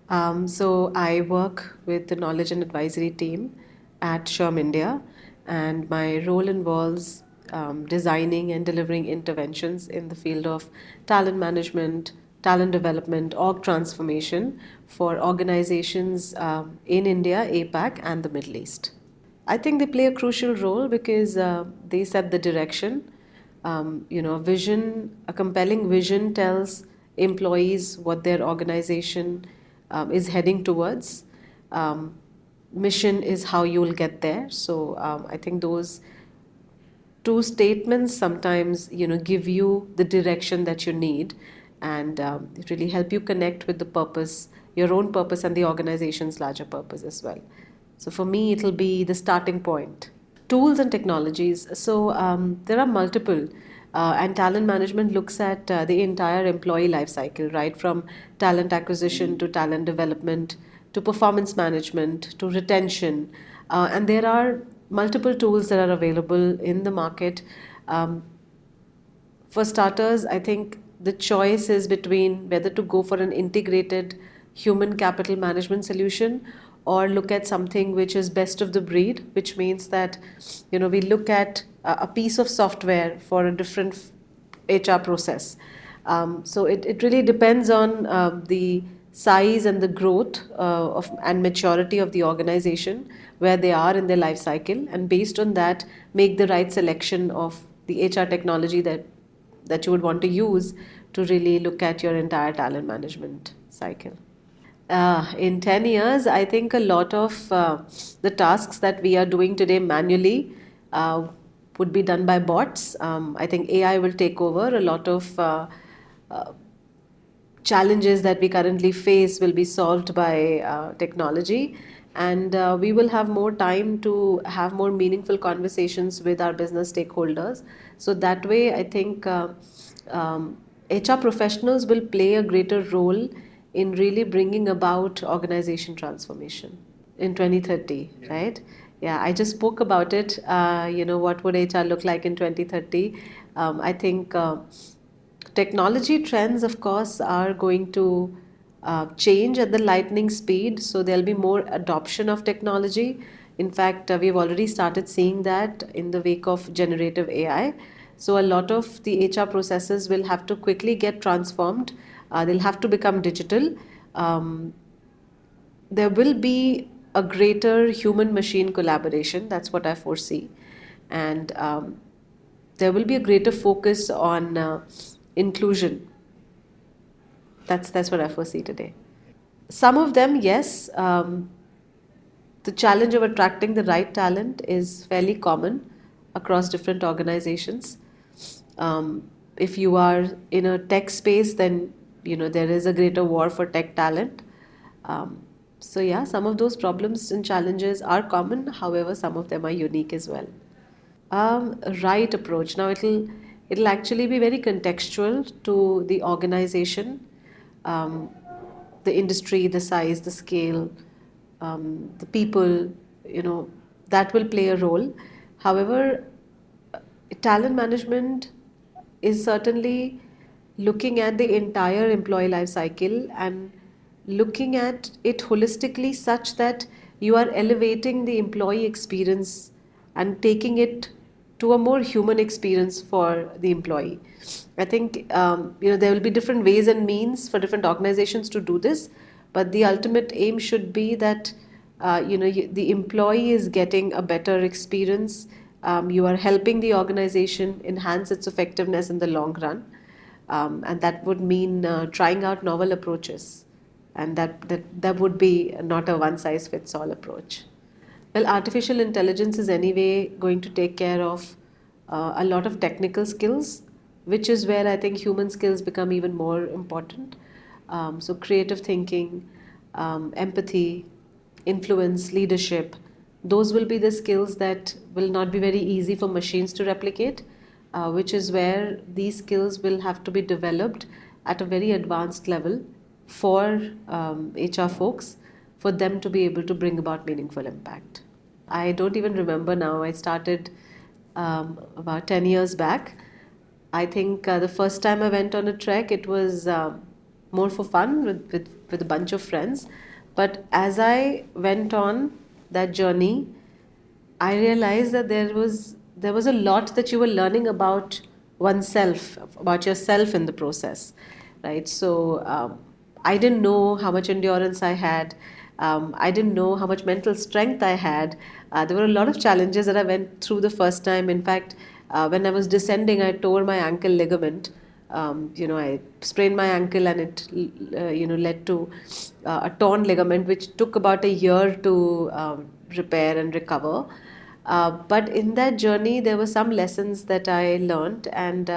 So I work with the knowledge and advisory team at SHRM India, and my role involves designing and delivering interventions in the field of talent management, talent development, org transformation for organizations in India, APAC, and the Middle East. I think they play a crucial role because they set the direction. A compelling vision tells employees what their organization is heading towards. Um, Mission is how you will get there. So I think those two statements sometimes give you the direction that you need, and it really help you connect with the purpose, your own purpose, and the organization's larger purpose as well. So for me, it'll be the starting point. Tools and technologies. So there are multiple, and talent management looks at the entire employee life cycle, right from talent acquisition to talent development to performance management to retention, and there are multiple tools that are available in the market. Um, for starters, I think the choice is between whether to go for an integrated human capital management solution or look at something which is best of the breed, which means that we look at a piece of software for a different HR process. So it really depends on the size and the growth of and maturity of the organization, where they are in their life cycle, and based on that, make the right selection of the HR technology that you would want to use to really look at your entire talent management cycle. In 10 years, I think a lot of the tasks that we are doing today manually would be done by bots. I think AI will take over. A lot of challenges that we currently face will be solved by technology, and we will have more time to have more meaningful conversations with our business stakeholders. So that way, I think HR professionals will play a greater role in really bringing about organization transformation in 2030, right? Yeah, I just spoke about it. What would HR look like in 2030? I think technology trends, of course, are going to change at the lightning speed. So there'll be more adoption of technology. In fact, we've already started seeing that in the wake of generative AI. So a lot of the HR processes will have to quickly get transformed. They'll have to become digital. Um, there will be a greater human machine collaboration. That's what I foresee. And there will be a greater focus on inclusion. That's what I foresee today. Some of them, yes. The challenge of attracting the right talent is fairly common across different organizations. If you are in a tech space, then there is a greater war for tech talent. So yeah, some of those problems and challenges are common. However, some of them are unique as well. Right approach. Now it'll actually be very contextual to the organization, um, the industry, the size, the scale, the people. You know that will play a role. However, talent management is certainly looking at the entire employee life cycle and looking at it holistically such that you are elevating the employee experience and taking it to a more human experience for the employee. I think there will be different ways and means for different organizations to do this, but the ultimate aim should be that the employee is getting a better experience. You are helping the organization enhance its effectiveness in the long run, and that would mean trying out novel approaches, and that would be not a one size fits all approach. Well, artificial intelligence is anyway going to take care of a lot of technical skills, which is where I think human skills become even more important. So, creative thinking, empathy, influence, leadership, those will be the skills that will not be very easy for machines to replicate, which is where these skills will have to be developed at a very advanced level for HR folks, for them to be able to bring about meaningful impact. I don't even remember now. I started about 10 years back. I think the first time I went on a trek, it was more for fun with a bunch of friends. But as I went on that journey, I realized that there was a lot that you were learning about oneself, about yourself in the process, right? So I didn't know how much endurance I had. I didn't know how much mental strength I had. There were a lot of challenges that I went through the first time. In fact, when I was descending, I tore my ankle ligament. I sprained my ankle, and it led to a torn ligament, which took about a year to repair and recover. But in that journey, there were some lessons that I learned, and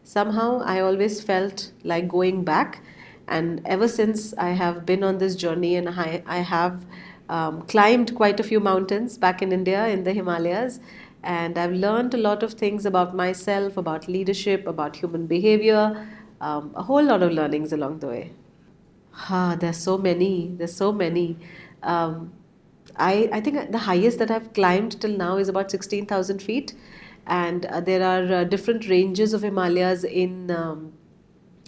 somehow I always felt like going back. And ever since, I have been on this journey, and I have climbed quite a few mountains back in India in the Himalayas. And I've learned a lot of things about myself, about leadership, about human behavior, a whole lot of learnings along the way. There's so many. There's so many. Um, I think the highest that I've climbed till now is about 16,000 feet. And there are different ranges of Himalayas in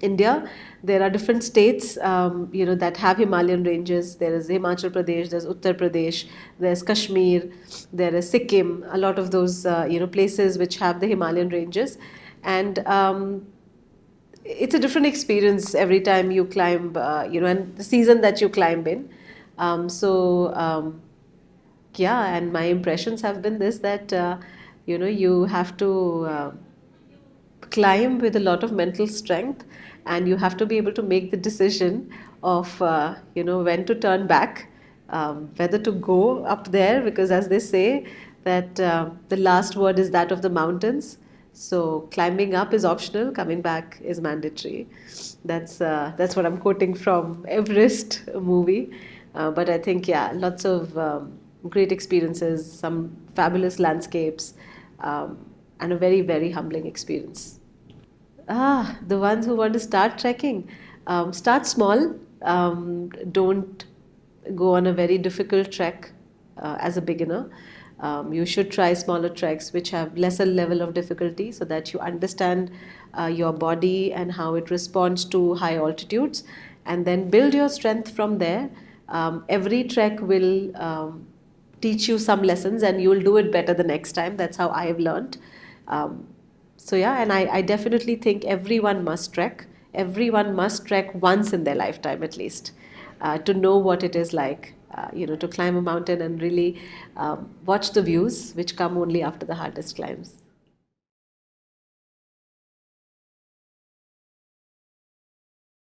India. There are different states, that have Himalayan ranges. There is Himachal Pradesh, there's Uttar Pradesh, there's Kashmir, there is Sikkim. A lot of those, places which have the Himalayan ranges, and it's a different experience every time you climb. And the season that you climb in. Yeah, and my impressions have been this, that you have to climb with a lot of mental strength, and you have to be able to make the decision of when to turn back, whether to go up there, because as they say that the last word is that of the mountains. So climbing up is optional, coming back is mandatory. That's what I'm quoting from Everest movie. But I think, yeah, lots of great experiences, some fabulous landscapes, and a very, very humbling experience. The ones who want to start trekking, start small. Don't go on a very difficult trek as a beginner. You should try smaller treks which have lesser level of difficulty, so that you understand your body and how it responds to high altitudes, and then build your strength from there. Every trek will teach you some lessons, and you'll do it better the next time. That's how I've learned. Um, so yeah, and I definitely think everyone must trek. Everyone must trek once in their lifetime at least, to know what it is like, to climb a mountain and really watch the views which come only after the hardest climbs.